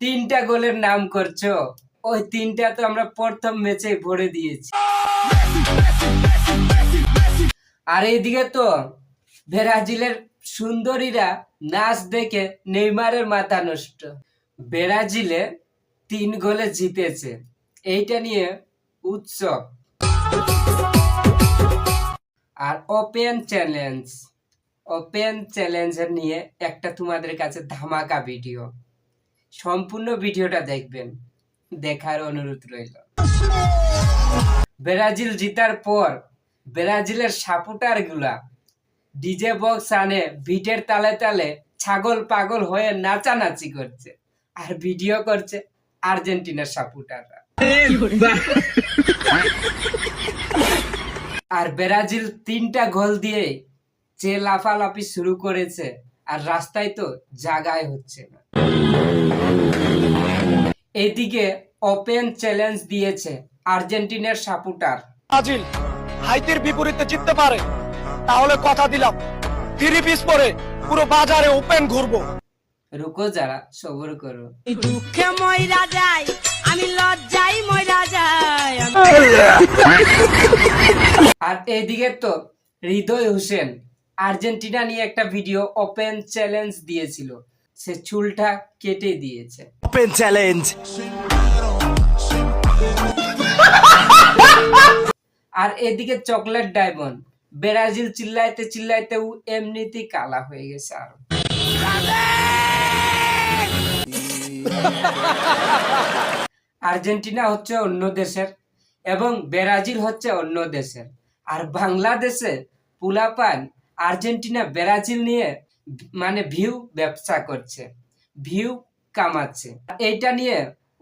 তিনটা গোলের নাম করছো, ওই তিনটা তো আমরা প্রথম ম্যাচে ভরে দিয়েছি। আর এইদিকে তো ব্রাজিলের সুন্দরীরা নাচ দেখে নেইমারের মাথা নষ্ট। ব্রাজিলে 3 গোলে জিতেছে, এইটা নিয়ে উৎসব। আর ওপেন চ্যালেঞ্জ নিয়ে একটা তোমাদের কাছে ধামাকা ভিডিও, সম্পূর্ণ ভিডিওটা দেখবেন, দেখার অনুরোধ রইল। ব্রাজিল জিতার পর ব্রাজিলের সাপোর্টার গুলা ডিজে বক্স আনে, বিটের তালে তালে ছাগল পাগল হয়ে নাচানাচি করছে আর ভিডিও করছে আর্জেন্টিনার সাপোর্টাররা। আর ব্রাজিল 3টা গোল দিয়ে যে লাফালাফি শুরু করেছে, আর রাস্তায় তো জায়গায় হচ্ছে না। এদিকে ওপেন চ্যালেঞ্জ দিয়েছে আর্জেন্টিনার সাপোর্টার। ব্রাজিল হাইতির বিপরীতে জিততে পারে তাহলে কথা দিলাম 3 পিস পরে পুরো বাজারে ওপেন ঘুরবো। রুকো যারা, সবর করো। দুঃখে মইরা যাই, আমি লজ্জায় মইরা যাই। আর এইদিকে তো হৃদয় হোসেন আর্জেন্টিনা নিয়ে একটা ভিডিও ওপেন চ্যালেঞ্জ দিয়েছিল, সে চুলটা কেটে দিয়েছে। Open challenge. আর এদিকে চকলেট ডায়মন্ড ব্রাজিল চিল্লাইতে চিল্লাইতে এমনিতেই কালা হয়ে গেছে। আর আর্জেন্টিনা হচ্ছে অন্য দেশের এবং ব্রাজিল হচ্ছে অন্য দেশের, আর বাংলাদেশে পুলাপান আর্জেন্টিনা ব্রাজিল নিয়ে মানে ভিউ ব্যবসা করছে, ভিউ কামাচ্ছে। এইটা নিয়ে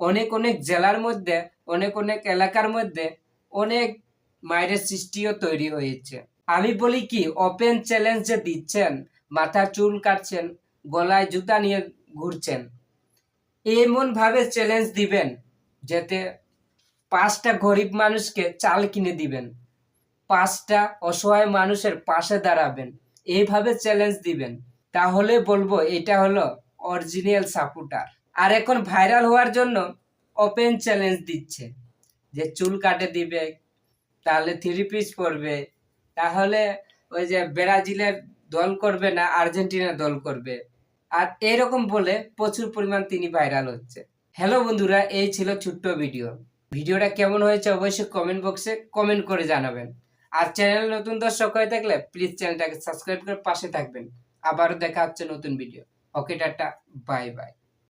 অনেক অনেক জেলার মধ্যে, অনেক অনেক এলাকার মধ্যে অনেক মাইরের সৃষ্টিও তৈরি হয়েছে। আমি বলি কি, ওপেন চ্যালেঞ্জ যে দিচ্ছেন, মাথা চুল কাটছেন, গলায় জুতা নিয়ে ঘুরছেন, এমন ভাবে চ্যালেঞ্জ দিবেন যাতে 5টা গরিব মানুষকে চাল কিনে দিবেন, 5টা অসহায় মানুষের পাশে দাঁড়াবেন, এইভাবে চ্যালেঞ্জ দিবেন, তাহলে বলবো এটা হলো অরিজিনাল সাপোর্টার। আর এখন ভাইরাল হওয়ার জন্য ওপেন চ্যালেঞ্জ দিচ্ছে যে চুল কাটে দিবে, তাহলে 3 পিস পরবে, তাহলে ওই যে ব্রাজিলের দল করবে না, আর্জেন্টিনা দল করবে। আর এরকম বলে প্রচুর পরিমাণ তিনি ভাইরাল হচ্ছে। হ্যালো বন্ধুরা, এই ছিল ছোট্ট ভিডিওটা কেমন হয়েছে অবশ্যই কমেন্ট বক্সে কমেন্ট করে জানাবেন। আর চ্যানেল নতুন দর্শক হয়ে থাকলে প্লিজ চ্যানেলটাকে সাবস্ক্রাইব করে পাশে থাকবেন। আবারও দেখা হচ্ছে নতুন ভিডিও। ওকে, টাটা, বাই বাই।